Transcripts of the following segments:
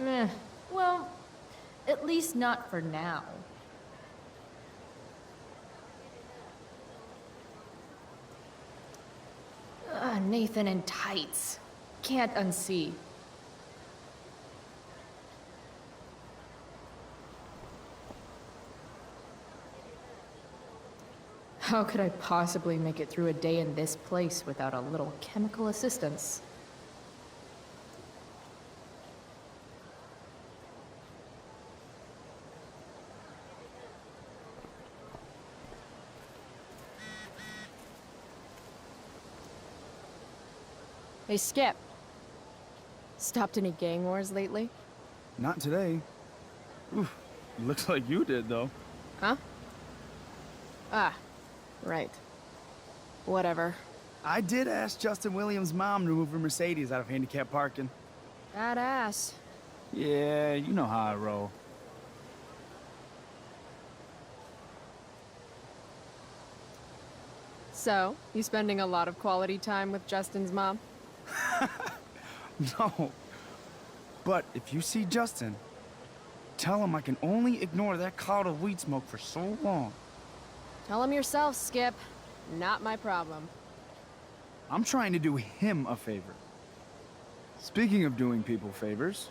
Eh, well, at least not for now. Nathan in tights. Can't unsee. How could I possibly make it through a day in this place without a little chemical assistance? Hey, Skip. Stopped any gang wars lately? Not today. Oof, looks like you did, though. Huh? Ah, right. Whatever. I did ask Justin Williams' mom to move her Mercedes out of handicap parking. Badass. Yeah, you know how I roll. So, you spending a lot of quality time with Justin's mom? No. But if you see Justin, tell him I can only ignore that cloud of weed smoke for so long. Tell him yourself, Skip. Not my problem. I'm trying to do him a favor. Speaking of doing people favors...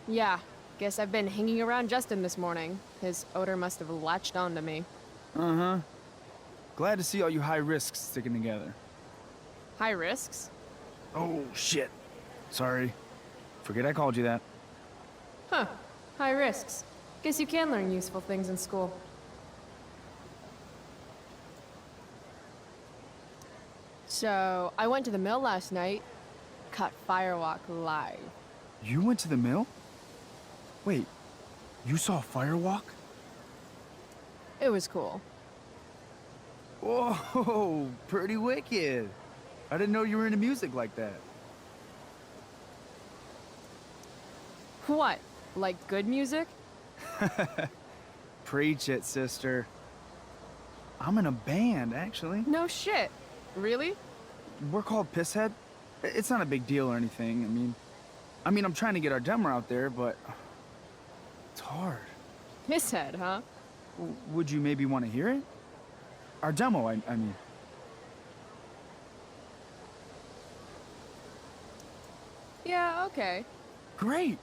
Yeah. Guess I've been hanging around Justin this morning. His odor must have latched onto me. Uh-huh. Glad to see all you high risks sticking together. High risks? Oh, shit. Sorry. Forget I called you that. Huh. High risks. Guess you can learn useful things in school. So, I went to the mill last night. Caught Firewalk live. You went to the mill? Wait, you saw Firewalk? It was cool. Whoa, pretty wicked. I didn't know you were into music like that. What? Like good music? Preach it, sister. I'm in a band, actually. No shit. Really? We're called Pisshead. It's not a big deal or anything. I'm trying to get our demo out there, but it's hard. Misshead, huh? Would you maybe want to hear it? Our demo, I mean. Yeah, okay. Great.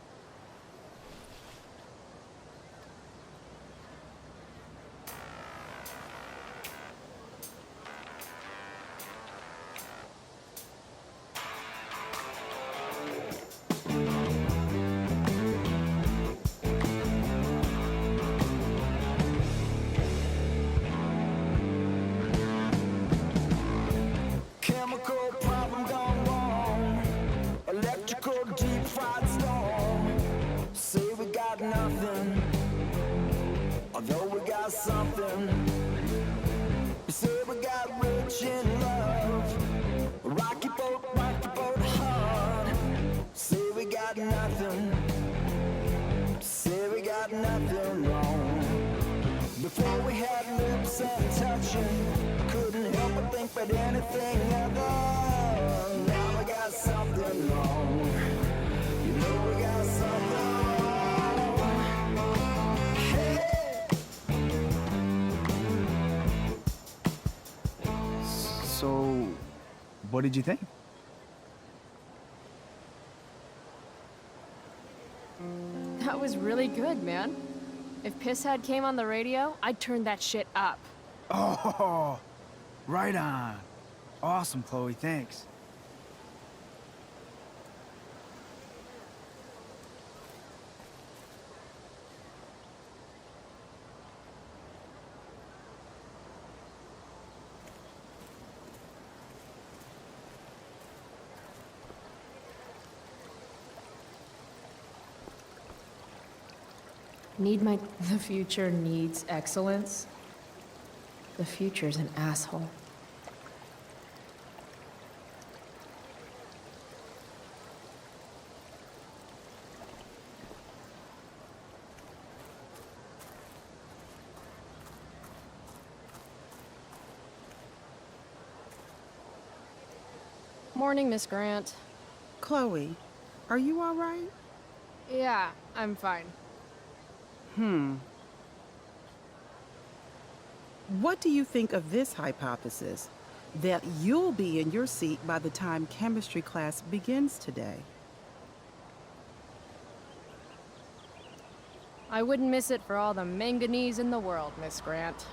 Chemical problem gone wrong. Electrical deep fried storm. Say we got nothing, although we got something. Say we got rich in love. Rocky boat hard. Say we got nothing. Say we got nothing wrong. Before we had lips and touching, couldn't help but think about anything other. Now we got something wrong. You know we got something wrong. Hey. So, what did you think? That was really good, man. If Pisshead came on the radio, I'd turn that shit up. Oh, right on. Awesome, Chloe, thanks. The future needs excellence. The future's an asshole. Morning, Miss Grant. Chloe, are you all right? Yeah, I'm fine. What do you think of this hypothesis? That you'll be in your seat by the time chemistry class begins today. I wouldn't miss it for all the manganese in the world, Miss Grant.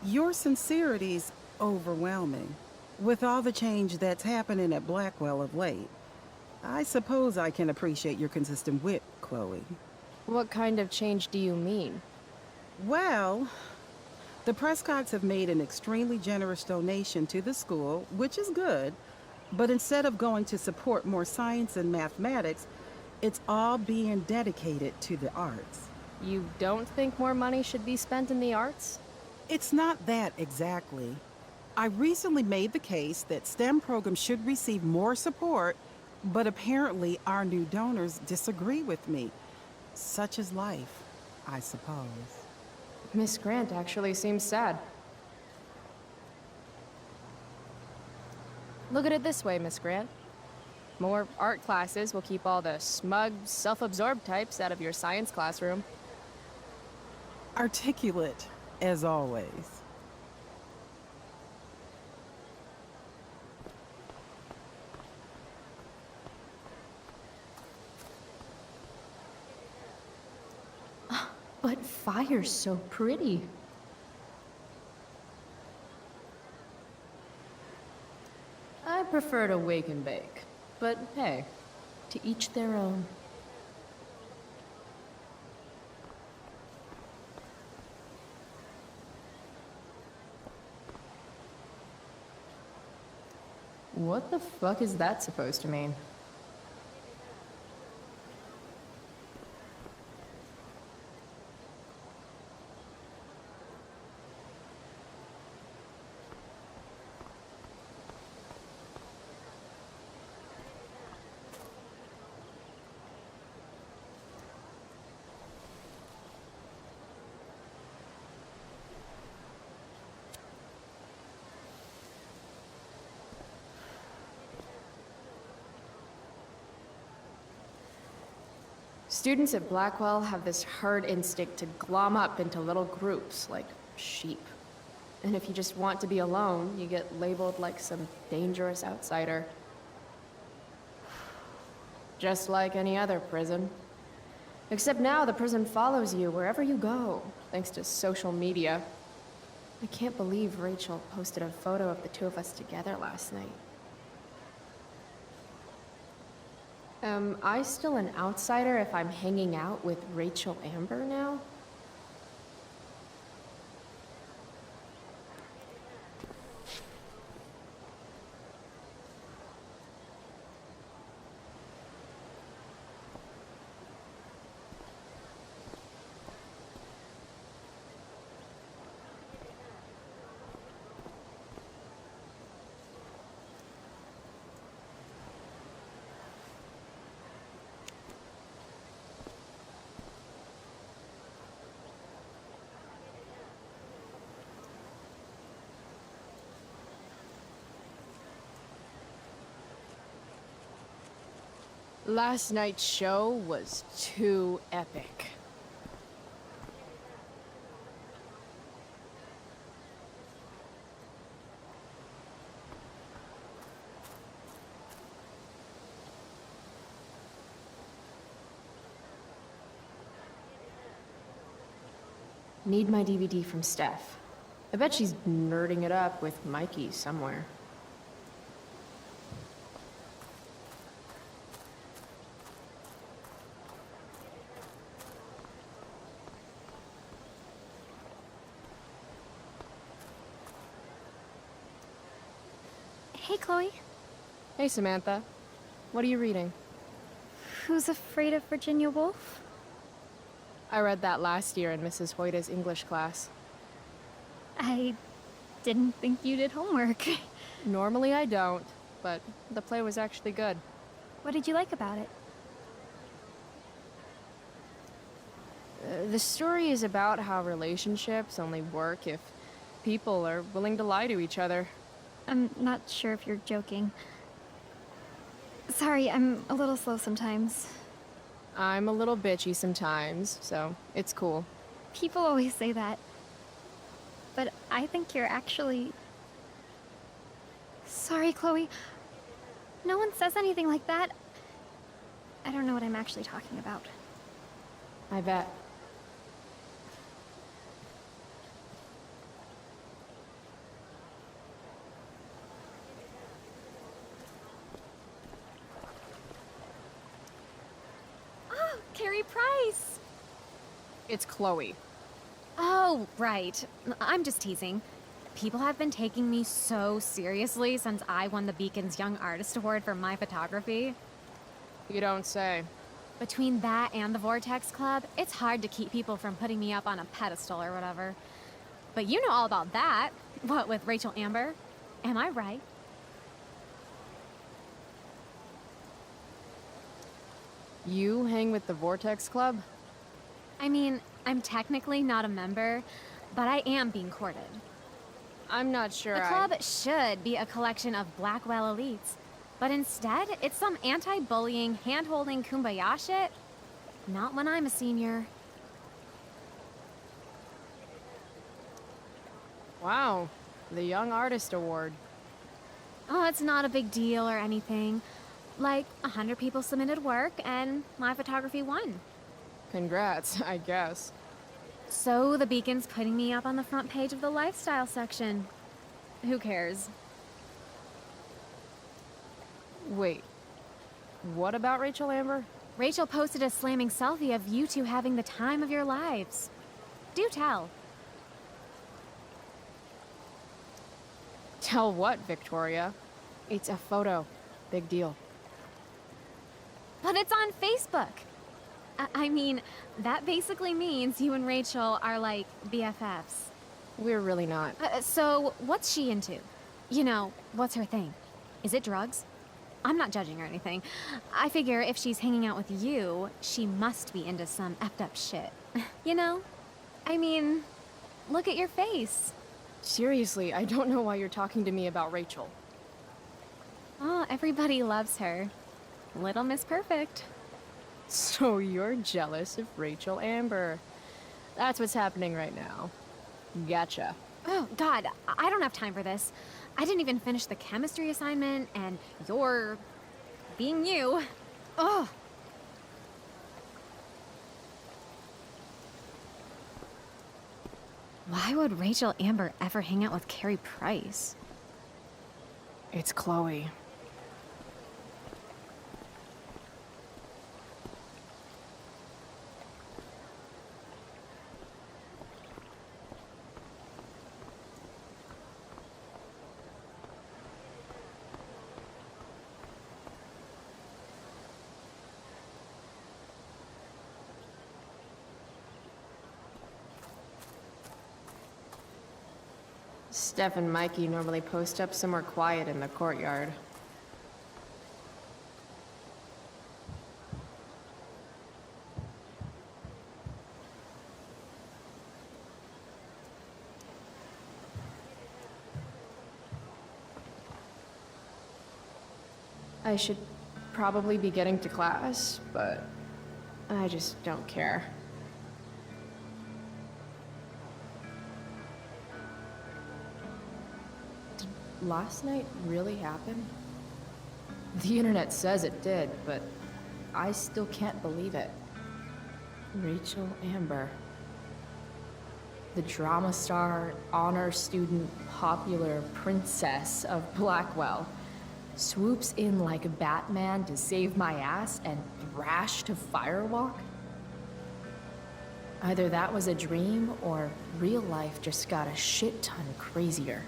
Your sincerity's overwhelming. With all the change that's happening at Blackwell of late, I suppose I can appreciate your consistent wit, Chloe. What kind of change do you mean? Well, the Prescotts have made an extremely generous donation to the school, which is good, but instead of going to support more science and mathematics, it's all being dedicated to the arts. You don't think more money should be spent in the arts? It's not that exactly. I recently made the case that STEM programs should receive more support, but apparently our new donors disagree with me. Such is life, I suppose. Miss Grant actually seems sad. Look at it this way, Miss Grant. More art classes will keep all the smug, self-absorbed types out of your science classroom. Articulate, as always. But fire's so pretty. I prefer to wake and bake. But hey, to each their own. What the fuck is that supposed to mean? Students at Blackwell have this herd instinct to glom up into little groups, like sheep. And if you just want to be alone, you get labeled like some dangerous outsider. Just like any other prison. Except now the prison follows you wherever you go, thanks to social media. I can't believe Rachel posted a photo of the two of us together last night. Am I still an outsider if I'm hanging out with Rachel Amber now? Last night's show was too epic. Need my DVD from Steph. I bet she's nerding it up with Mikey somewhere. Hey, Chloe. Hey, Samantha. What are you reading? Who's Afraid of Virginia Woolf? I read that last year in Mrs. Hoyta's English class. I didn't think you did homework. Normally I don't, but the play was actually good. What did you like about it? The story is about how relationships only work if people are willing to lie to each other. I'm not sure if you're joking. Sorry, I'm a little slow sometimes. I'm a little bitchy sometimes, so it's cool. People always say that. But I think you're actually... Sorry, Chloe. No one says anything like that. I don't know what I'm actually talking about. I bet. Oh, Carrie Price! It's Chloe. Oh, right. I'm just teasing. People have been taking me so seriously since I won the Beacon's Young Artist Award for my photography. You don't say. Between that and the Vortex Club, it's hard to keep people from putting me up on a pedestal or whatever. But you know all about that. What, with Rachel Amber? Am I right? You hang with the Vortex Club? I mean, I'm technically not a member, but I am being courted. I'm not sure The club should be a collection of Blackwell elites, but instead, it's some anti-bullying, hand-holding kumbaya shit. Not when I'm a senior. Wow, the Young Artist Award. Oh, it's not a big deal or anything. Like, 100 people submitted work, and my photography won. Congrats, I guess. So the Beacon's putting me up on the front page of the lifestyle section. Who cares? Wait, what about Rachel Amber? Rachel posted a slamming selfie of you two having the time of your lives. Do tell. Tell what, Victoria? It's a photo. Big deal. But it's on Facebook. I mean, that basically means you and Rachel are like BFFs. We're really not. So, what's she into? You know, what's her thing? Is it drugs? I'm not judging or anything. I figure if she's hanging out with you, she must be into some effed up shit. You know? I mean, look at your face. Seriously, I don't know why you're talking to me about Rachel. Oh, everybody loves her. Little Miss Perfect. So you're jealous of Rachel Amber. That's what's happening right now. Gotcha. Oh, God, I don't have time for this. I didn't even finish the chemistry assignment, and you're being you. Ugh. Why would Rachel Amber ever hang out with Carrie Price? It's Chloe. Steph and Mikey normally post up somewhere quiet in the courtyard. I should probably be getting to class, but I just don't care. Last night really happened? The internet says it did, but I still can't believe it. Rachel Amber. The drama star, honor student, popular princess of Blackwell swoops in like Batman to save my ass and thrash to Firewalk? Either that was a dream or real life just got a shit ton crazier.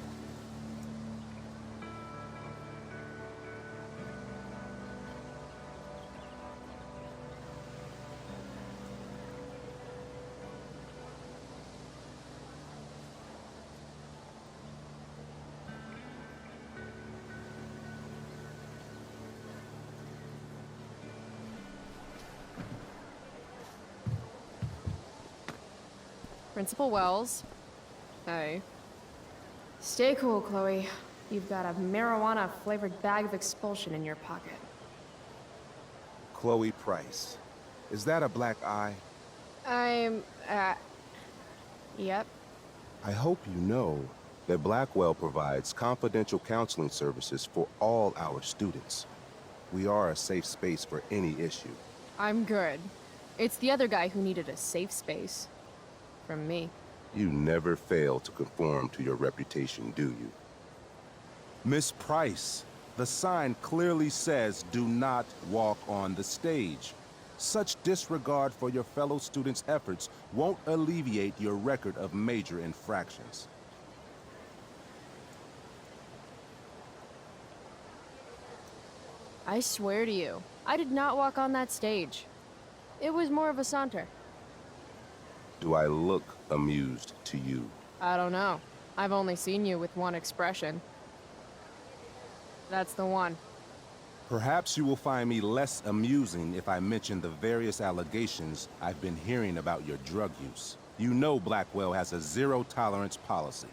Principal Wells. Hey. Stay cool, Chloe. You've got a marijuana-flavored bag of expulsion in your pocket. Chloe Price. Is that a black eye? Yep. I hope you know that Blackwell provides confidential counseling services for all our students. We are a safe space for any issue. I'm good. It's the other guy who needed a safe space. From me. You never fail to conform to your reputation, do you? Miss Price, the sign clearly says do not walk on the stage. Such disregard for your fellow students' efforts won't alleviate your record of major infractions. I swear to you, I did not walk on that stage. It was more of a saunter. Do I look amused to you? I don't know. I've only seen you with one expression. That's the one. Perhaps you will find me less amusing if I mention the various allegations I've been hearing about your drug use. You know Blackwell has a zero-tolerance policy.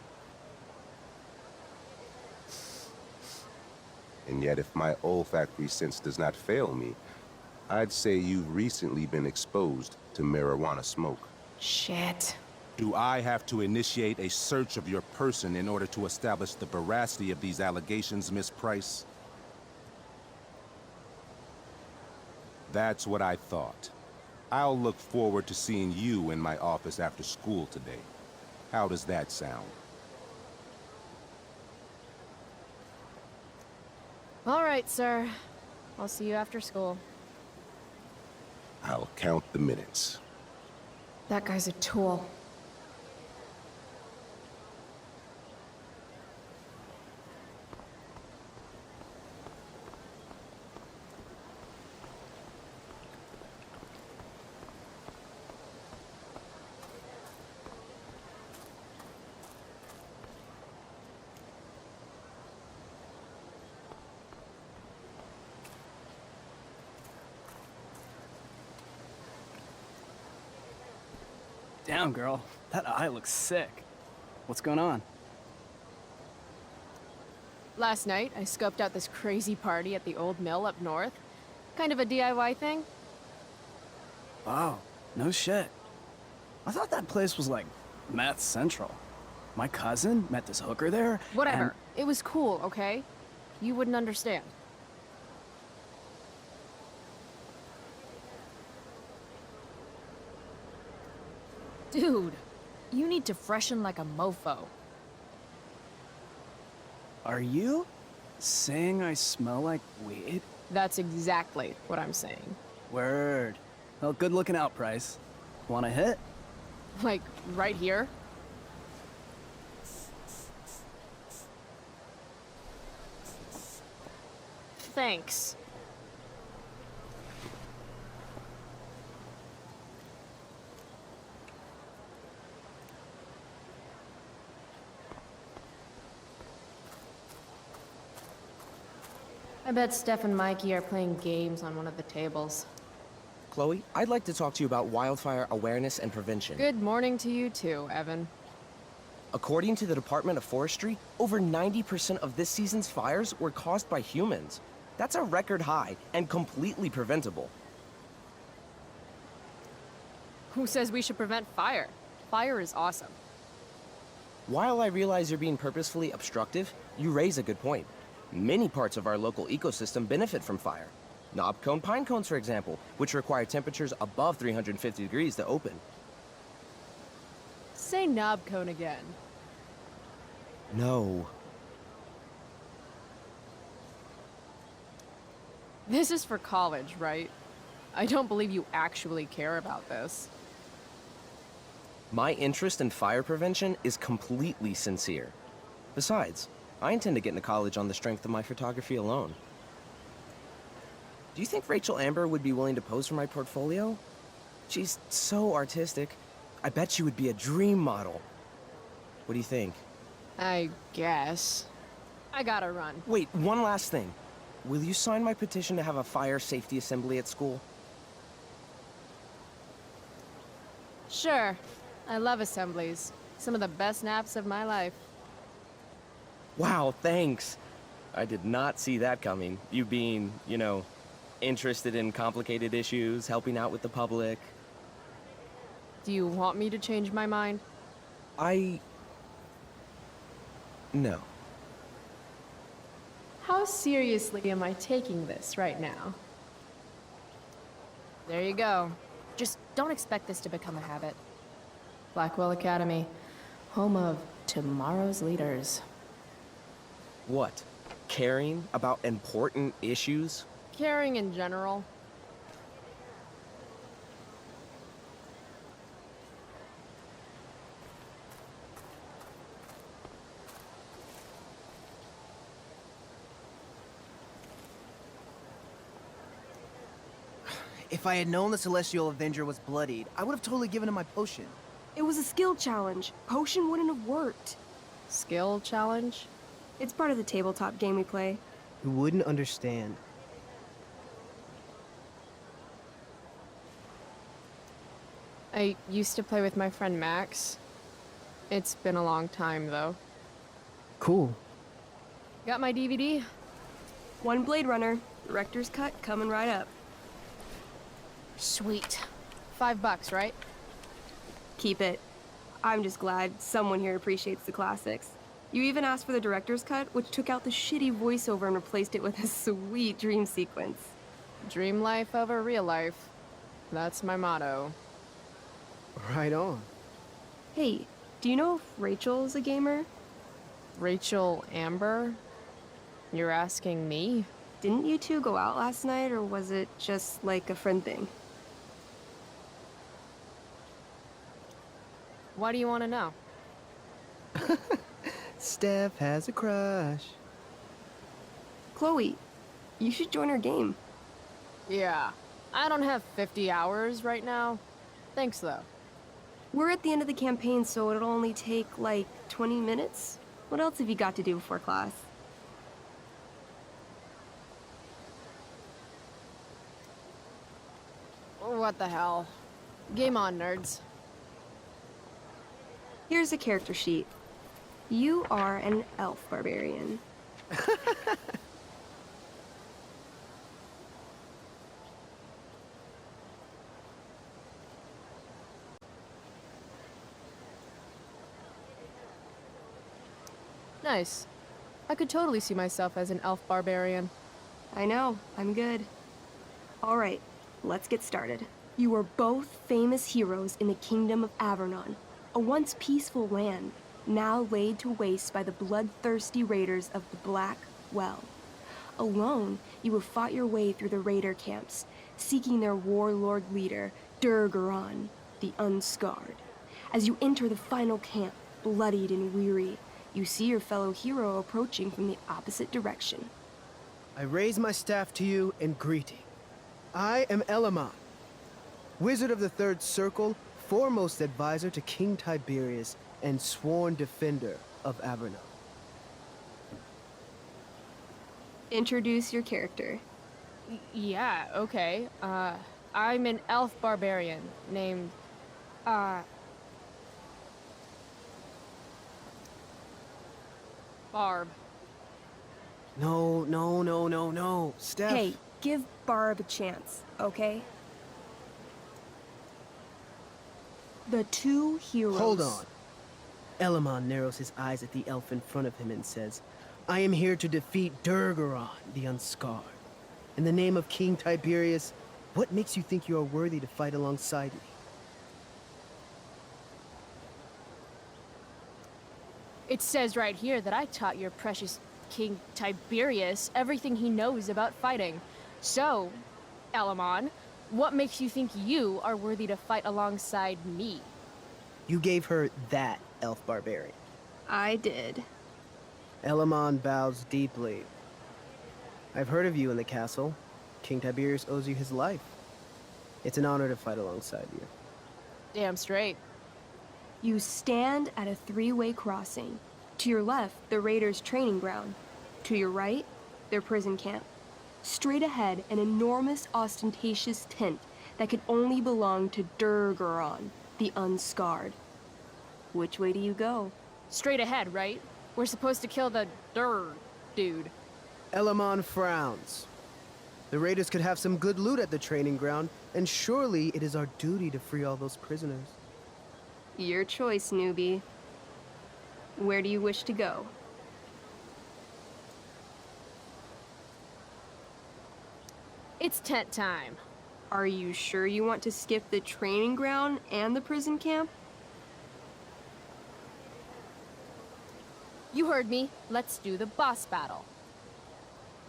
And yet, if my olfactory sense does not fail me, I'd say you've recently been exposed to marijuana smoke. Shit. Do I have to initiate a search of your person in order to establish the veracity of these allegations, Miss Price? That's what I thought. I'll look forward to seeing you in my office after school today. How does that sound? All right, sir. I'll see you after school. I'll count the minutes. That guy's a tool. Damn, girl. That eye looks sick. What's going on? Last night, I scoped out this crazy party at the old mill up north. Kind of a DIY thing. Wow, no shit. I thought that place was like meth central. My cousin met this hooker there. Whatever. and- It was cool, okay? You wouldn't understand. Dude, you need to freshen like a mofo. Are you saying I smell like weed? That's exactly what I'm saying. Word. Well, good looking out, Price. Want a hit? Like, right here? Thanks. I bet Steph and Mikey are playing games on one of the tables. Chloe, I'd like to talk to you about wildfire awareness and prevention. Good morning to you too, Evan. According to the Department of Forestry, over 90% of this season's fires were caused by humans. That's a record high and completely preventable. Who says we should prevent fire? Fire is awesome. While I realize you're being purposefully obstructive, you raise a good point. Many parts of our local ecosystem benefit from fire. Knobcone pine cones, for example, which require temperatures above 350 degrees to open. Say knob cone again. No. This is for college, right? I don't believe you actually care about this. My interest in fire prevention is completely sincere. Besides, I intend to get into college on the strength of my photography alone. Do you think Rachel Amber would be willing to pose for my portfolio? She's so artistic. I bet she would be a dream model. What do you think? I guess. I gotta run. Wait, one last thing. Will you sign my petition to have a fire safety assembly at school? Sure. I love assemblies. Some of the best naps of my life. Wow, thanks. I did not see that coming. You being, you know, interested in complicated issues, helping out with the public. Do you want me to change my mind? No. How seriously am I taking this right now? There you go. Just don't expect this to become a habit. Blackwell Academy, home of tomorrow's leaders. What? Caring about important issues? Caring in general. If I had known the Celestial Avenger was bloodied, I would have totally given him my potion. It was a skill challenge. Potion wouldn't have worked. Skill challenge? It's part of the tabletop game we play. You wouldn't understand. I used to play with my friend Max. It's been a long time, though. Cool. Got my DVD? One Blade Runner, director's cut coming right up. Sweet. $5, right? Keep it. I'm just glad someone here appreciates the classics. You even asked for the director's cut, which took out the shitty voiceover and replaced it with a sweet dream sequence. Dream life over real life. That's my motto. Right on. Hey, do you know if Rachel's a gamer? Rachel Amber? You're asking me? Didn't you two go out last night, or was it just like a friend thing? Why do you want to know? Steph has a crush. Chloe, you should join our game. Yeah. I don't have 50 hours right now. Thanks, though. We're at the end of the campaign, so it'll only take, like, 20 minutes. What else have you got to do before class? What the hell? Game on, nerds. Here's a character sheet. You are an elf barbarian. Nice. I could totally see myself as an elf barbarian. I know, I'm good. All right, let's get started. You are both famous heroes in the Kingdom of Avernon, a once peaceful land, now laid to waste by the bloodthirsty raiders of the Black Well. Alone, you have fought your way through the raider camps, seeking their warlord leader, Durgaron, the Unscarred. As you enter the final camp, bloodied and weary, you see your fellow hero approaching from the opposite direction. I raise my staff to you in greeting. I am Elamon, Wizard of the Third Circle, foremost advisor to King Tiberius, and sworn defender of Avernon. Introduce your character. Yeah, okay. I'm an elf barbarian named, Barb. No. Steph. Hey, give Barb a chance, okay? The two heroes. Hold on. Elamon narrows his eyes at the elf in front of him and says, I am here to defeat Durgaron, the Unscarred. In the name of King Tiberius, what makes you think you are worthy to fight alongside me? It says right here that I taught your precious King Tiberius everything he knows about fighting. So, Elamon, what makes you think you are worthy to fight alongside me? You gave her that elf barbarian. I did. Elamon bows deeply. I've heard of you in the castle. King Tiberius owes you his life. It's an honor to fight alongside you. Damn straight. You stand at a three-way crossing. To your left, the raiders' training ground. To your right, their prison camp. Straight ahead, an enormous, ostentatious tent that could only belong to Durgaron, the Unscarred. Which way do you go? Straight ahead, right? We're supposed to kill the dude. Elamon frowns. The raiders could have some good loot at the training ground, and surely it is our duty to free all those prisoners. Your choice, newbie. Where do you wish to go? It's tent time. Are you sure you want to skip the training ground and the prison camp? You heard me. Let's do the boss battle.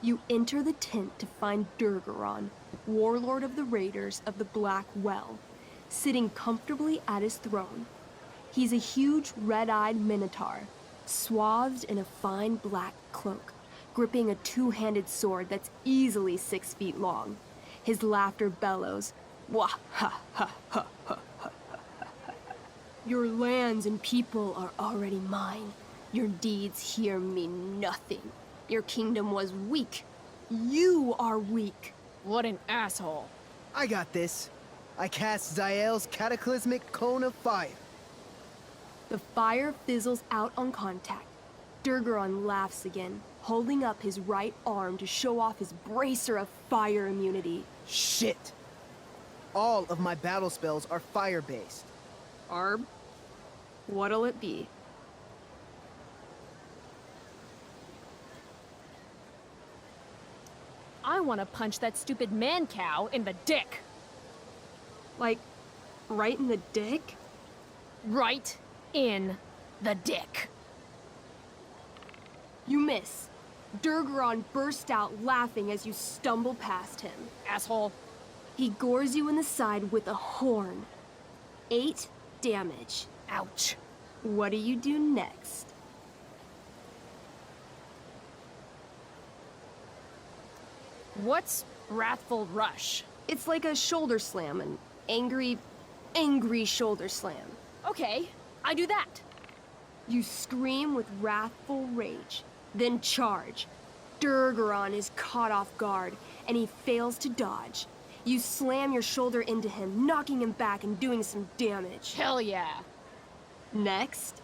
You enter the tent to find Durgaron, warlord of the Raiders of the Black Well, sitting comfortably at his throne. He's a huge red-eyed minotaur, swathed in a fine black cloak, gripping a two-handed sword that's easily 6 feet long. His laughter bellows, "Wah ha ha ha ha ha ha. Your lands and people are already mine. Your deeds here mean nothing. Your kingdom was weak. You are weak." What an asshole. I got this. I cast Zael's cataclysmic cone of fire. The fire fizzles out on contact. Durgaron laughs again, holding up his right arm to show off his bracer of fire immunity. Shit! All of my battle spells are fire-based. Arb, what'll it be? I want to punch that stupid man cow in the dick. Like, right in the dick? Right in the dick. You miss. Durgaron burst out laughing as you stumble past him. Asshole. He gores you in the side with a horn. 8 damage. Ouch. What do you do next? What's Wrathful Rush? It's like a shoulder slam, an angry shoulder slam. Okay, I do that. You scream with wrathful rage, then charge. Durgaron is caught off guard, and he fails to dodge. You slam your shoulder into him, knocking him back and doing some damage. Hell yeah. Next,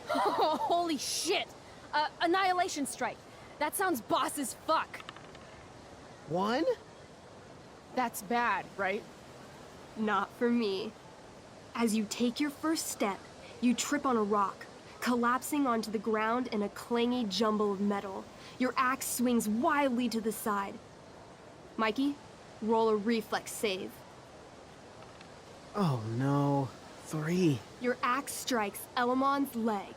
Holy shit! Annihilation Strike. That sounds boss as fuck. 1? That's bad, right? not for me. As you take your first step, you trip on a rock, collapsing onto the ground in a clangy jumble of metal. Your axe swings wildly to the side. Mikey, roll a reflex save. Oh no. 3. Your axe strikes Elamon's leg.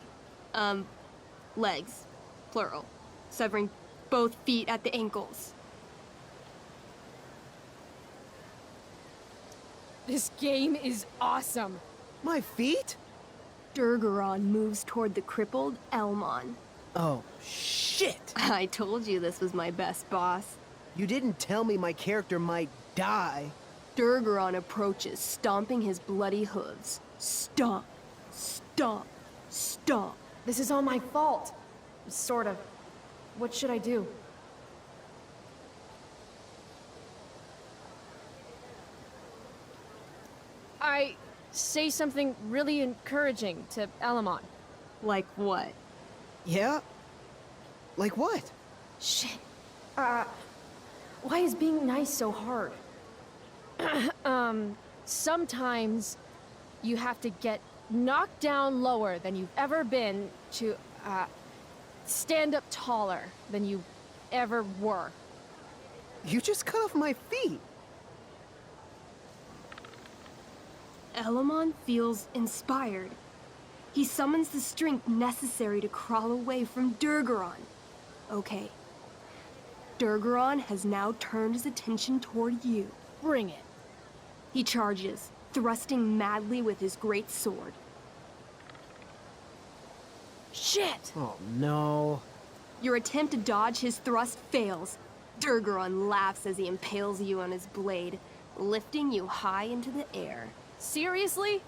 Legs. Plural. Severing both feet at the ankles. This game is awesome. My feet? Durgaron moves toward the crippled Elmon. Oh, shit! I told you this was my best boss. You didn't tell me my character might die. Durgaron approaches, stomping his bloody hooves. Stomp, stomp, stomp. This is all my fault. Sort of. What should I do? I say something really encouraging to Elamon. Like what? Yeah? Like what? Shit. Why is being nice so hard? Sometimes you have to get knocked down lower than you've ever been to, stand up taller than you ever were. You just cut off my feet. Elamon feels inspired. He summons the strength necessary to crawl away from Durgaron. Okay. Durgaron has now turned his attention toward you. Bring it. He charges, thrusting madly with his great sword. Shit! Oh no. Your attempt to dodge his thrust fails. Durgaron laughs as he impales you on his blade, lifting you high into the air. Seriously?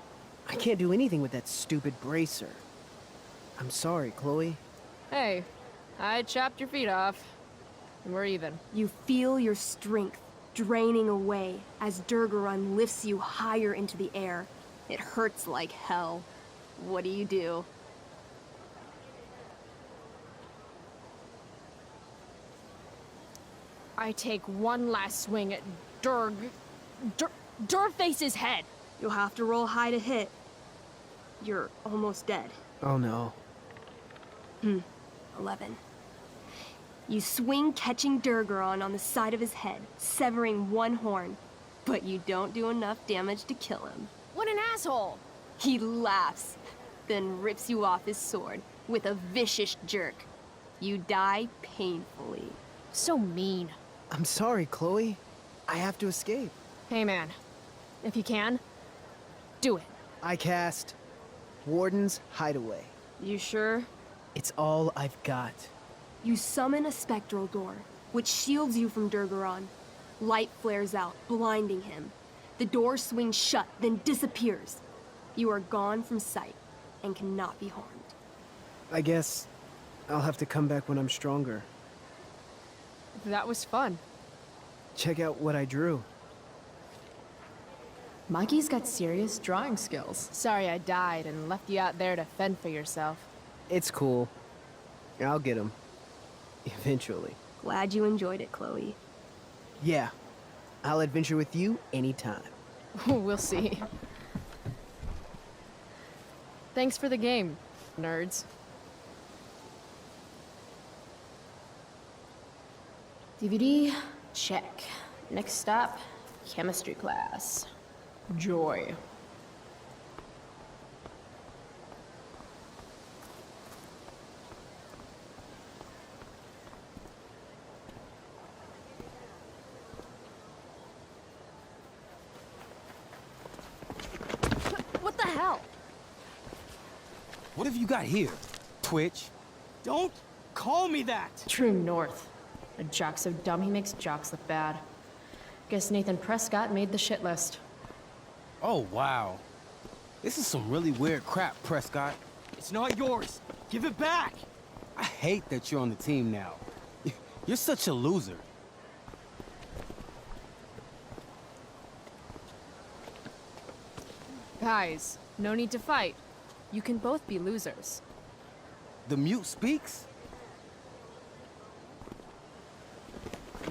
I can't do anything with that stupid bracer. I'm sorry, Chloe. Hey, I chopped your feet off. We're even. You feel your strength draining away as Durgaron lifts you higher into the air. It hurts like hell. What do you do? I take one last swing at Durface's head. You'll have to roll high to hit. You're almost dead. Oh no. 11. You swing catching Durgaron on the side of his head, severing one horn, but you don't do enough damage to kill him. What an asshole! He laughs, then rips you off his sword with a vicious jerk. You die painfully. So mean. I'm sorry, Chloe. I have to escape. Hey man, if you can, do it. I cast Warden's Hideaway. You sure? It's all I've got. You summon a spectral door, which shields you from Durgaron. Light flares out, blinding him. The door swings shut, then disappears. You are gone from sight and cannot be harmed. I guess I'll have to come back when I'm stronger. That was fun. Check out what I drew. Mikey's got serious drawing skills. Sorry I died and left you out there to fend for yourself. It's cool. I'll get him. Eventually. Glad you enjoyed it, Chloe. Yeah. I'll adventure with you anytime. We'll see. Thanks for the game, nerds. DVD, check. Next stop, chemistry class. Joy. What the hell? What have you got here? Twitch? Don't call me that! True North. A jock so dumb he makes jocks look bad. Guess Nathan Prescott made the shit list. Oh, wow. This is some really weird crap, Prescott. It's not yours. Give it back! I hate that you're on the team now. You're such a loser. Guys, no need to fight. You can both be losers. The mute speaks?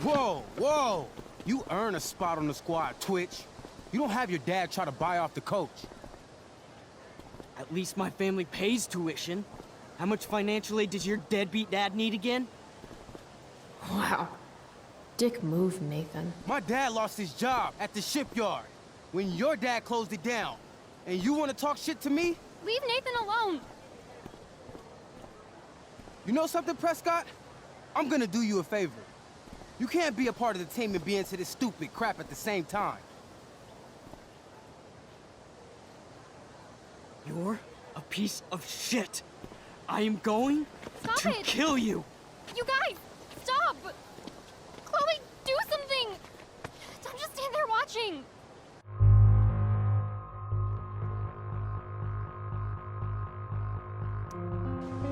Whoa, whoa! You earn a spot on the squad, Twitch. You don't have your dad try to buy off the coach. At least my family pays tuition. How much financial aid does your deadbeat dad need again? Wow. Dick move, Nathan. My dad lost his job at the shipyard when your dad closed it down. And you want to talk shit to me? Leave Nathan alone! You know something, Prescott? I'm gonna do you a favor. You can't be a part of the team and be into this stupid crap at the same time. You're a piece of shit. I am going Stop to it! kill you. You guys, stop! Chloe, do something! Don't just stand there watching!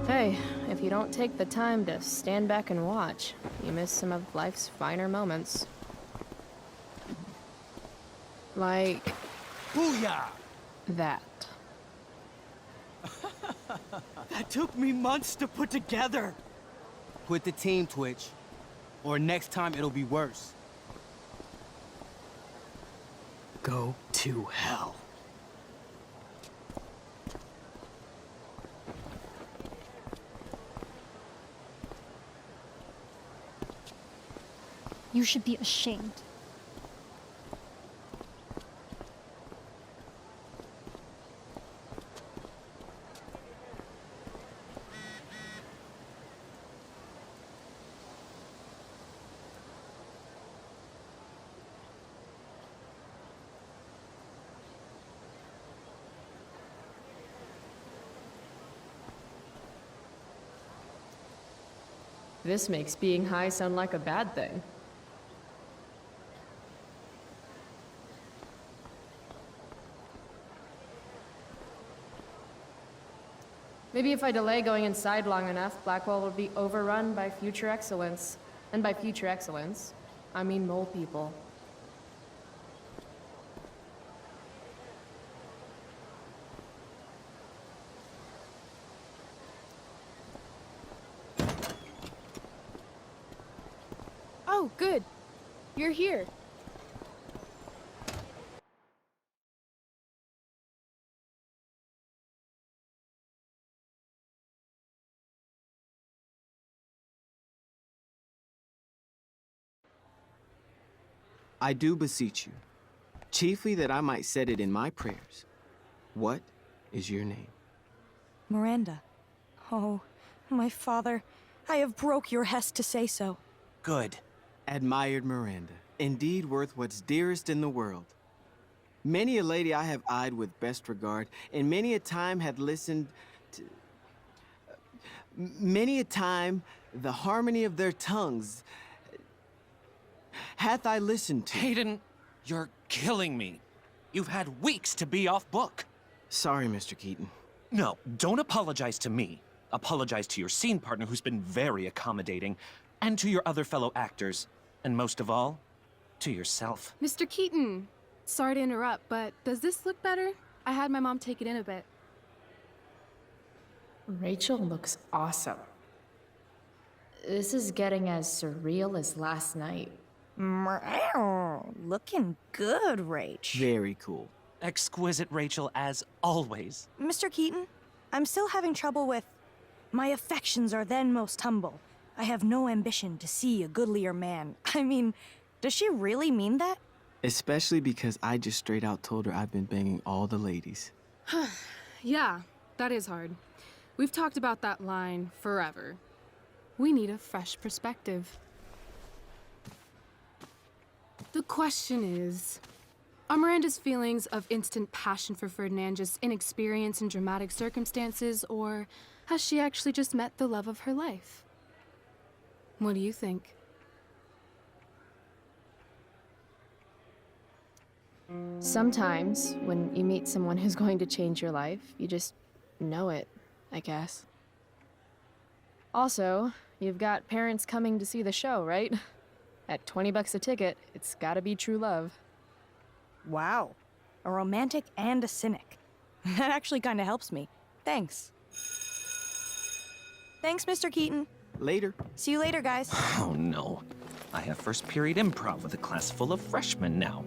Hey, if you don't take the time to stand back and watch, you miss some of life's finer moments. Like Booyah! that. That took me months to put together. Quit the team, Twitch. Or next time it'll be worse. Go to hell. You should be ashamed. This makes being high sound like a bad thing. Maybe if I delay going inside long enough, Blackwell will be overrun by future excellence. And by future excellence, I mean mole people. Oh, good. You're here. I do beseech you, chiefly that I might set it in my prayers. What is your name? Miranda. Oh, my father, I have broke your hest to say so. Good. Admired Miranda, indeed worth what's dearest in the world. Many a lady I have eyed with best regard, and many a time had listened to... Many a time the harmony of their tongues hath I listened to. Hayden, you're killing me. You've had weeks to be off book. Sorry, Mr. Keaton. No, don't apologize to me. Apologize to your scene partner who's been very accommodating, and to your other fellow actors, and most of all, to yourself. Mr. Keaton, sorry to interrupt, but does this look better? I had my mom take it in a bit. Rachel looks awesome. This is getting as surreal as last night. Looking good, Rach. Very cool. Exquisite, Rachel, as always. Mr. Keaton, I'm still having trouble with... My affections are then most humble. I have no ambition to see a goodlier man. I mean, does she really mean that? Especially because I just straight out told her I've been banging all the ladies. Yeah, that is hard. We've talked about that line forever. We need a fresh perspective. The question is, are Miranda's feelings of instant passion for Ferdinand just inexperience in dramatic circumstances, or has she actually just met the love of her life? What do you think? Sometimes, when you meet someone who's going to change your life, you just know it, I guess. Also, you've got parents coming to see the show, right? At $20 a ticket, it's gotta be true love. Wow. A romantic and a cynic. That actually kind of helps me. Thanks. Thanks, Mr. Keaton. Later. See you later, guys. Oh no. I have first period improv with a class full of freshmen now.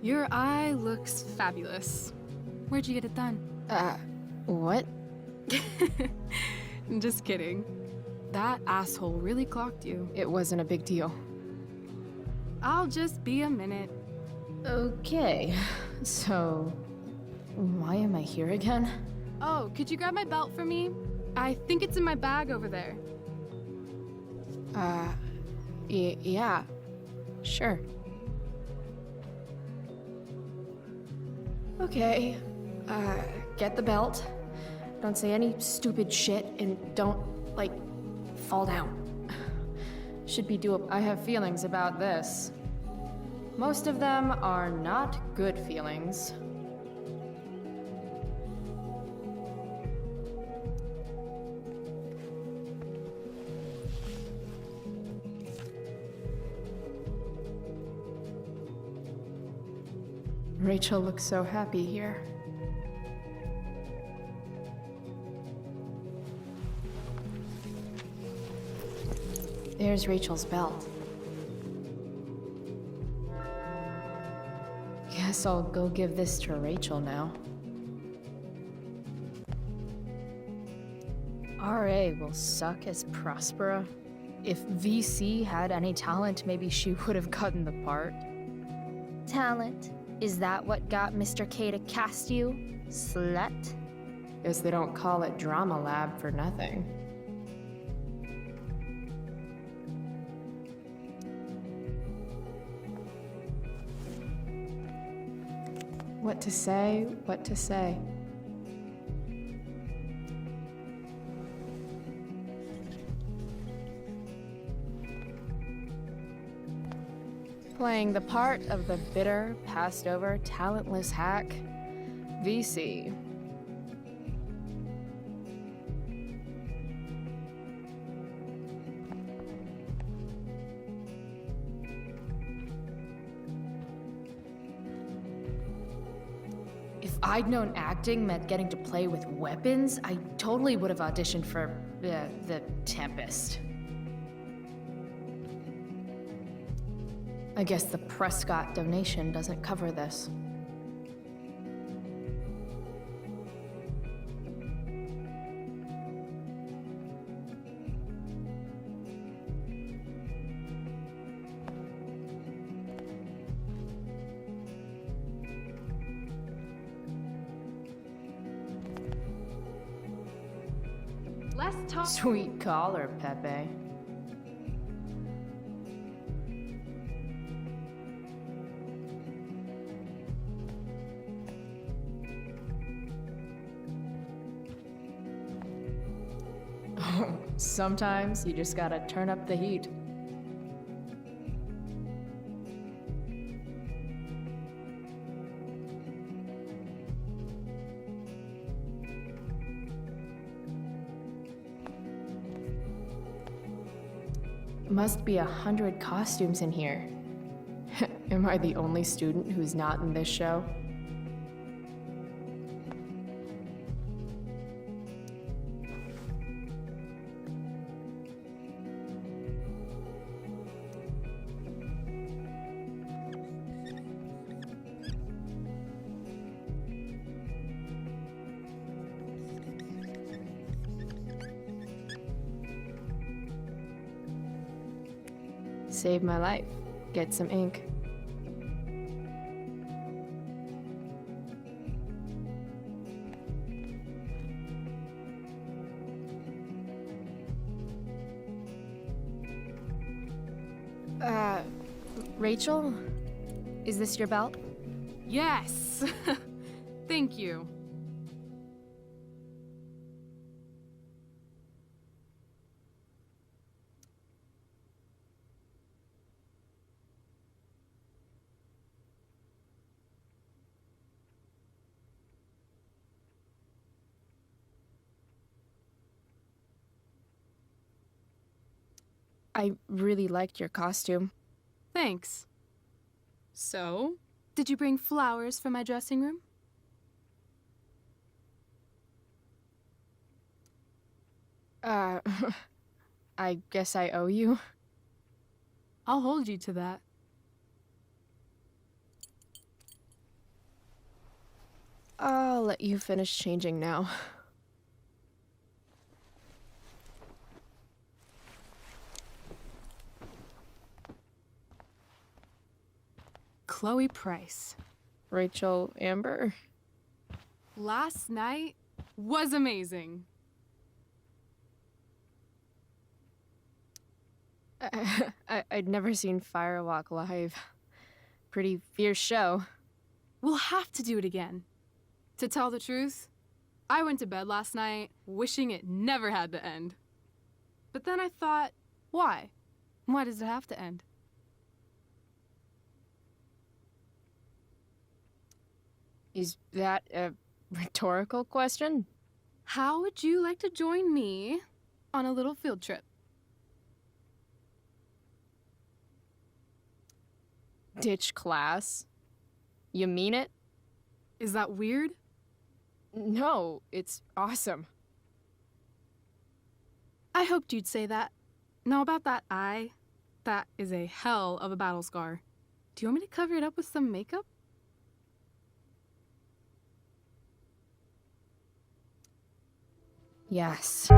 Your eye looks fabulous. Where'd you get it done? What? Just kidding. That asshole really clocked you. It wasn't a big deal. I'll just be a minute. Okay, so why am I here again? Oh, could you grab my belt for me? I think it's in my bag over there. Yeah, sure. Okay, get the belt. Don't say any stupid shit and don't, like, fall down. Should be doable. I have feelings about this. Most of them are not good feelings. Rachel looks so happy here. There's Rachel's belt. Guess I'll go give this to Rachel now. RA will suck as Prospera. If VC had any talent, maybe she would have gotten the part. Talent? Is that what got Mr. K to cast you, slut? Guess they don't call it Drama Lab for nothing. What to say, what to say. Playing the part of the bitter, passed-over, talentless hack, VC. If I'd known acting meant getting to play with weapons, I totally would have auditioned for the Tempest. I guess the Prescott donation doesn't cover this. Let's talk. Sweet collar, Pepe. Sometimes you just gotta turn up the heat. Must be 100 costumes in here. Am I the only student who's not in this show? Save my life. Get some ink. Rachel? Is this your belt? Yes! Thank you. I really liked your costume. Thanks. So, did you bring flowers for my dressing room? I guess I owe you. I'll hold you to that. I'll let you finish changing now. Chloe Price. Rachel Amber? Last night was amazing. I'd never seen Firewalk live. Pretty fierce show. We'll have to do it again. To tell the truth, I went to bed last night wishing it never had to end. But then I thought, why? Why does it have to end? Is that a rhetorical question? How would you like to join me on a little field trip? Ditch class? You mean it? Is that weird? No, it's awesome. I hoped you'd say that. Now about that eye, that is a hell of a battle scar. Do you want me to cover it up with some makeup? Yes.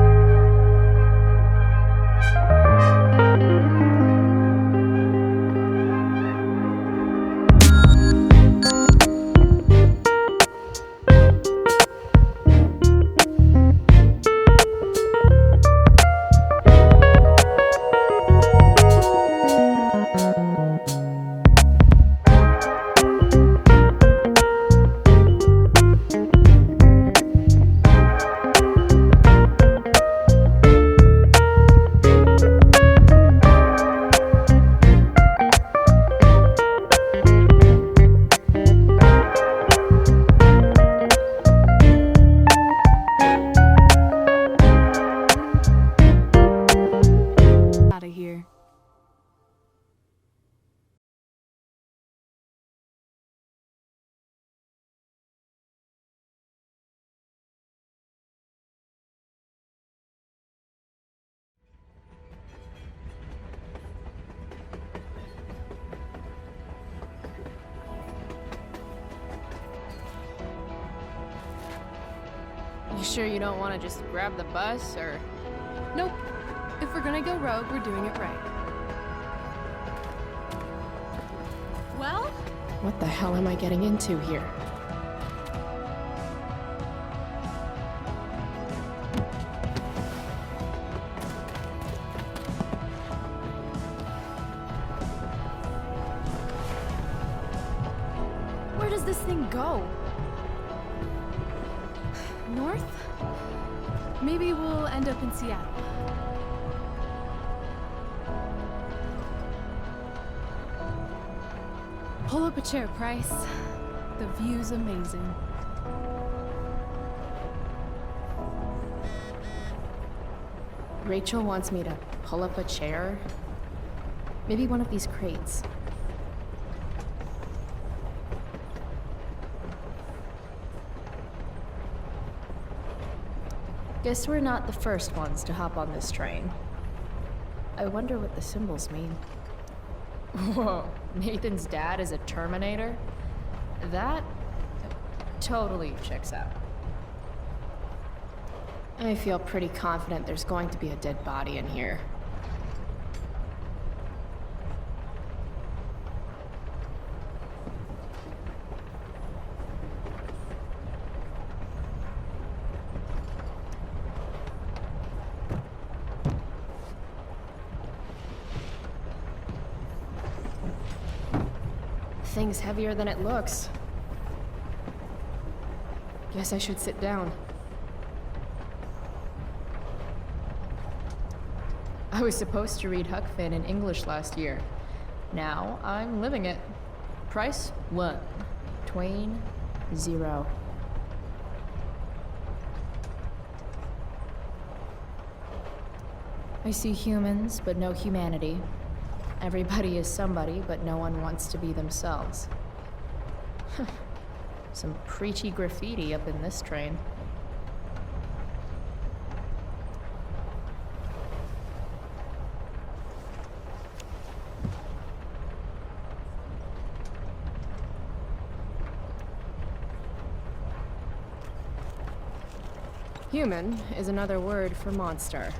You sure you don't want to just grab the bus, or...? Nope. If we're gonna go rogue, we're doing it right. Well? What the hell am I getting into here? Where does this thing go? North? Maybe we'll end up in Seattle. Pull up a chair, Price. The view's amazing. Rachel wants me to pull up a chair? Maybe one of these crates. Guess we're not the first ones to hop on this train. I wonder what the symbols mean. Whoa, Nathan's dad is a Terminator? That totally checks out. I feel pretty confident there's going to be a dead body in here. Thing's heavier than it looks. Guess I should sit down. I was supposed to read Huck Finn in English last year. Now I'm living it. Price 1, Twain 0. I see humans, but no humanity. Everybody is somebody, but no one wants to be themselves. Some preachy graffiti up in this train. Human is another word for monster.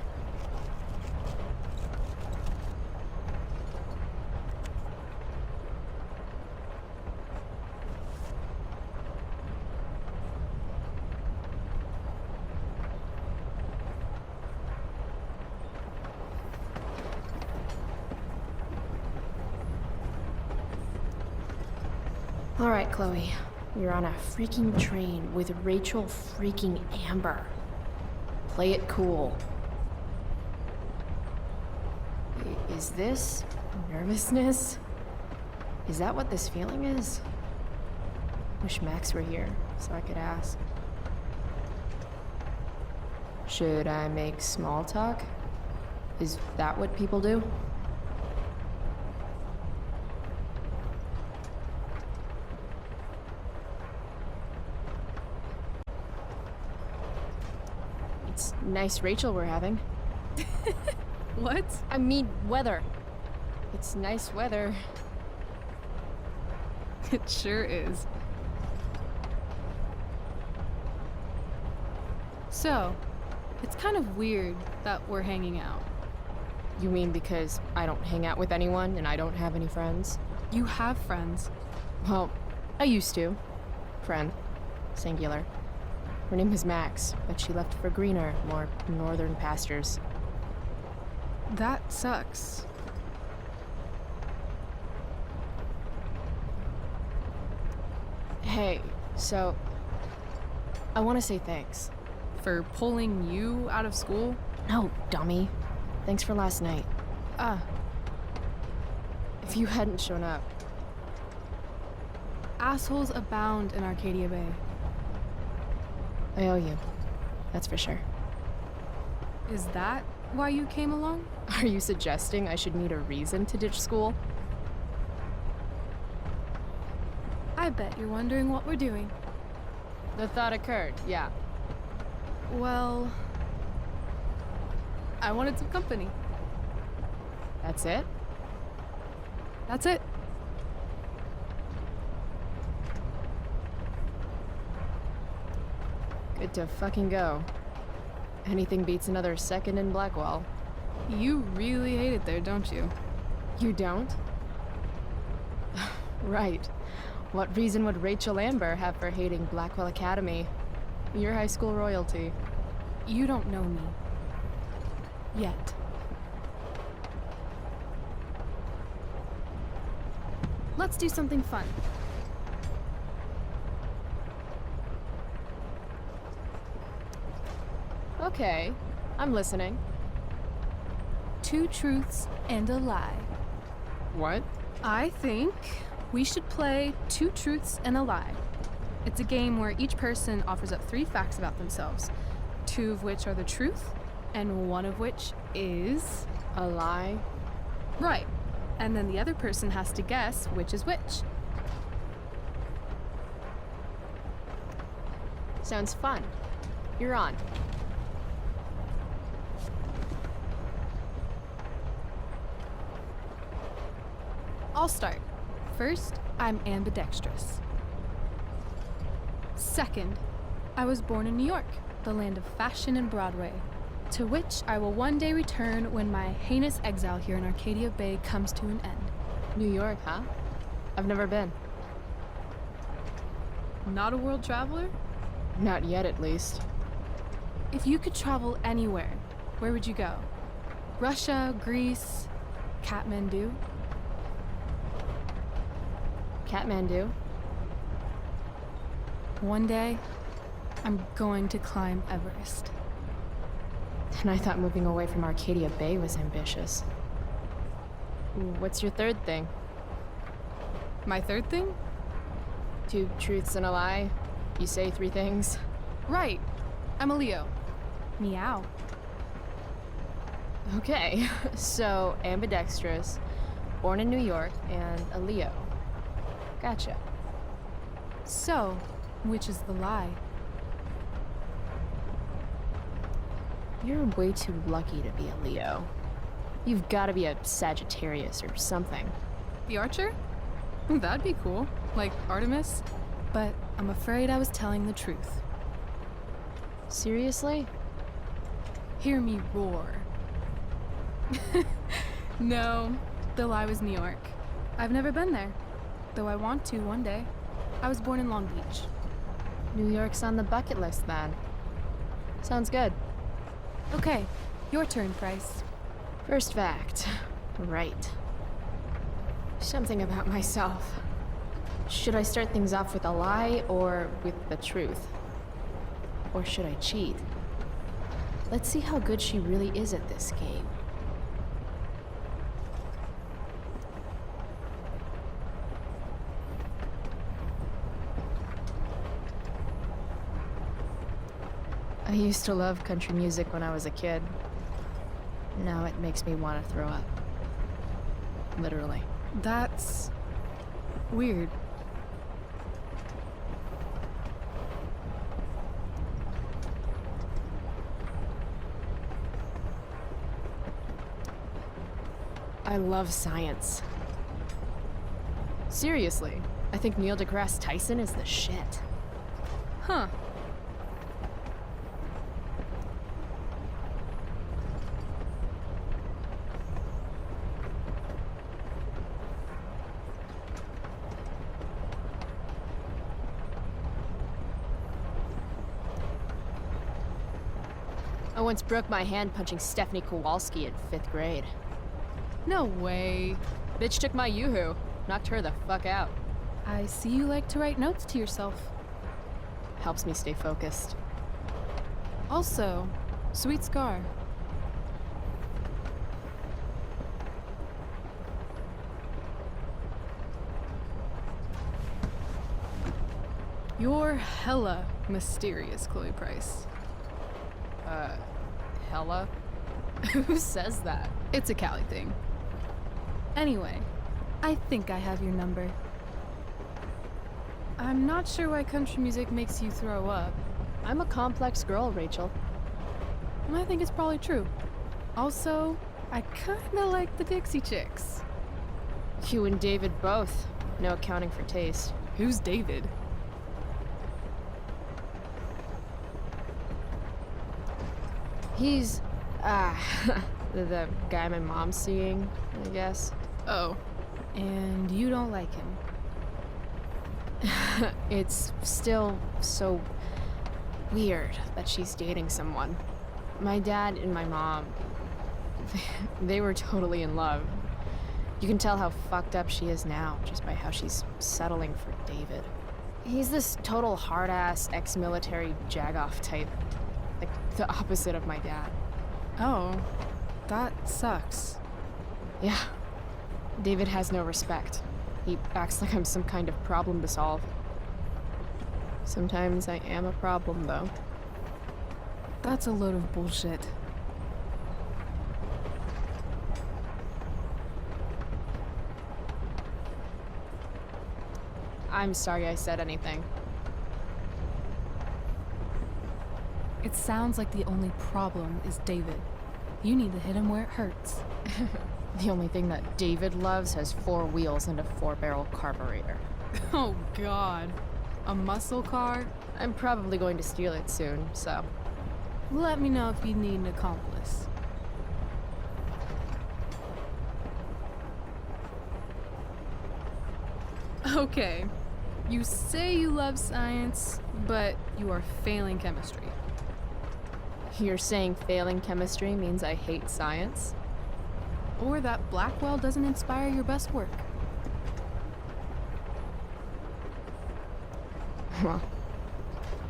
All right, Chloe. We're on a freaking train with Rachel freaking Amber. Play it cool. Is this nervousness? Is that what this feeling is? Wish Max were here so I could ask. Should I make small talk? Is that what people do? It's nice Rachel we're having. What? I mean, weather. It's nice weather. It sure is. So, it's kind of weird that we're hanging out. You mean because I don't hang out with anyone and I don't have any friends? You have friends. Well, I used to. Friend. Singular. Her name was Max, but she left for greener, more northern pastures. That sucks. Hey, so... I want to say thanks. For pulling you out of school? No, dummy. Thanks for last night. If you hadn't shown up... Assholes abound in Arcadia Bay. I owe you. That's for sure. Is that why you came along? Are you suggesting I should need a reason to ditch school? I bet you're wondering what we're doing. The thought occurred, yeah. Well... I wanted some company. That's it? That's it. Good to fucking go. Anything beats another second in Blackwell. You really hate it there, don't you? You don't? Right. What reason would Rachel Amber have for hating Blackwell Academy? Your high school royalty. You don't know me. Yet. Let's do something fun. Okay, I'm listening. 2 truths and a lie. What? I think we should play 2 truths and a lie. It's a game where each person offers up 3 facts about themselves, 2 of which are the truth, and 1 of which is a lie. Right. And then the other person has to guess which is which. Sounds fun. You're on. I'll start. First, I'm ambidextrous. Second, I was born in New York, the land of fashion and Broadway, to which I will one day return when my heinous exile here in Arcadia Bay comes to an end. New York, huh? I've never been. Not a world traveler? Not yet, at least. If you could travel anywhere, where would you go? Russia, Greece, Kathmandu? Kathmandu. One day, I'm going to climb Everest. And I thought moving away from Arcadia Bay was ambitious. What's your third thing? My third thing? 2 truths and a lie. You say 3 things. Right. I'm a Leo. Meow. Okay, so ambidextrous, born in New York, and a Leo. Gotcha. So, which is the lie? You're way too lucky to be a Leo. You've got to be a Sagittarius or something. The Archer? That'd be cool. Like Artemis. But I'm afraid I was telling the truth. Seriously? Hear me roar. No, the lie was New York. I've never been there, though I want to one day. I was born in Long Beach. New York's on the bucket list then. Sounds good. Okay, your turn, Price. First fact. Right. Something about myself. Should I start things off with a lie or with the truth? Or should I cheat? Let's see how good she really is at this game. I used to love country music when I was a kid. Now it makes me want to throw up. Literally. That's weird. I love science. Seriously, I think Neil deGrasse Tyson is the shit. Huh. I once broke my hand punching Stephanie Kowalski in 5th grade. No way. Bitch took my yoo-hoo. Knocked her the fuck out. I see you like to write notes to yourself. Helps me stay focused. Also, sweet scar. You're hella mysterious, Chloe Price. Hella? Who says that? It's a Cali thing. Anyway, I think I have your number. I'm not sure why country music makes you throw up. I'm a complex girl, Rachel. And I think it's probably true. Also, I kinda like the Dixie Chicks. You and David both. No accounting for taste. Who's David? He's, the guy my mom's seeing, I guess. Oh, and you don't like him? It's still so weird that she's dating someone. My dad and my mom, they were totally in love. You can tell how fucked up she is now just by how she's settling for David. He's this total hard-ass ex-military jagoff type. Like, the opposite of my dad. Oh, that sucks. Yeah. David has no respect. He acts like I'm some kind of problem to solve. Sometimes I am a problem, though. That's a load of bullshit. I'm sorry I said anything. It sounds like the only problem is David. You need to hit him where it hurts. The only thing that David loves has 4 wheels and a 4-barrel carburetor. Oh god. A muscle car? I'm probably going to steal it soon, so... Let me know if you need an accomplice. Okay. You say you love science, but you are failing chemistry. You're saying failing chemistry means I hate science? Or that Blackwell doesn't inspire your best work. Well,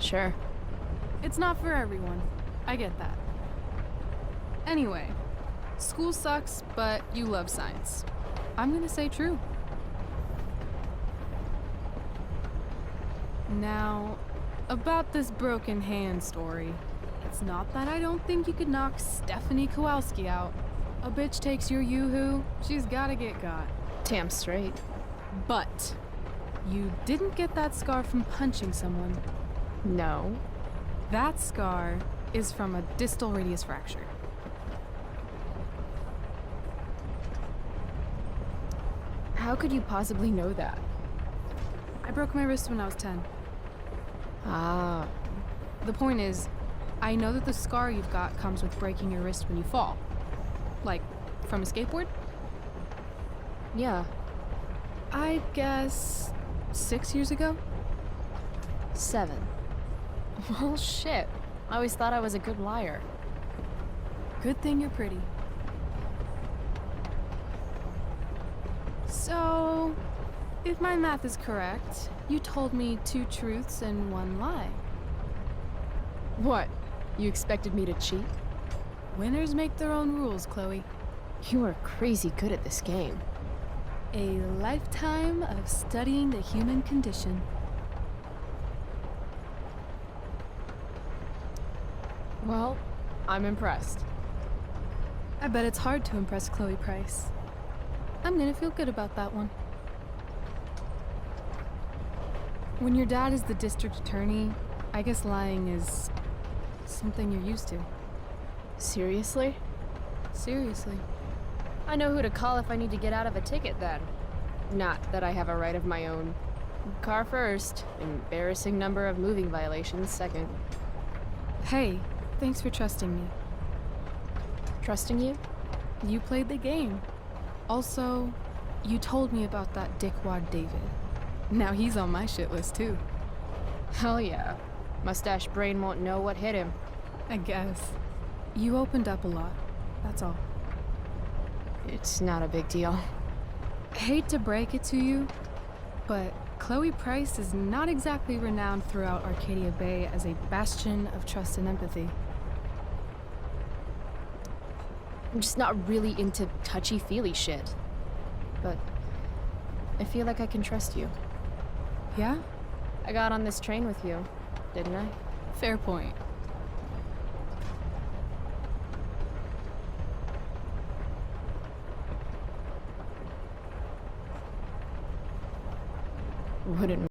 sure. It's not for everyone. I get that. Anyway, school sucks, but you love science. I'm gonna say true. Now, about this broken hand story. It's not that I don't think you could knock Stephanie Kowalski out. A bitch takes your yoo-hoo, she's gotta get got. Damn straight. But you didn't get that scar from punching someone. No. That scar is from a distal radius fracture. How could you possibly know that? I broke my wrist when I was 10. Ah. The point is, I know that the scar you've got comes with breaking your wrist when you fall. Like, from a skateboard? Yeah. I guess 6 years ago? 7. Well, shit. I always thought I was a good liar. Good thing you're pretty. So, if my math is correct, you told me 2 truths and 1 lie. What? You expected me to cheat? Winners make their own rules, Chloe. You are crazy good at this game. A lifetime of studying the human condition. Well, I'm impressed. I bet it's hard to impress Chloe Price. I'm gonna feel good about that one. When your dad is the district attorney, I guess lying is something you're used to. Seriously? Seriously. I know who to call if I need to get out of a ticket then. Not that I have a right of my own. Car first, embarrassing number of moving violations second. Hey, thanks for trusting me. Trusting you? You played the game. Also, you told me about that dickwad David. Now he's on my shit list too. Hell yeah. Mustache brain won't know what hit him. I guess. You opened up a lot, that's all. It's not a big deal. Hate to break it to you, but Chloe Price is not exactly renowned throughout Arcadia Bay as a bastion of trust and empathy. I'm just not really into touchy-feely shit. But I feel like I can trust you. Yeah? I got on this train with you, didn't I? Fair point. Wouldn't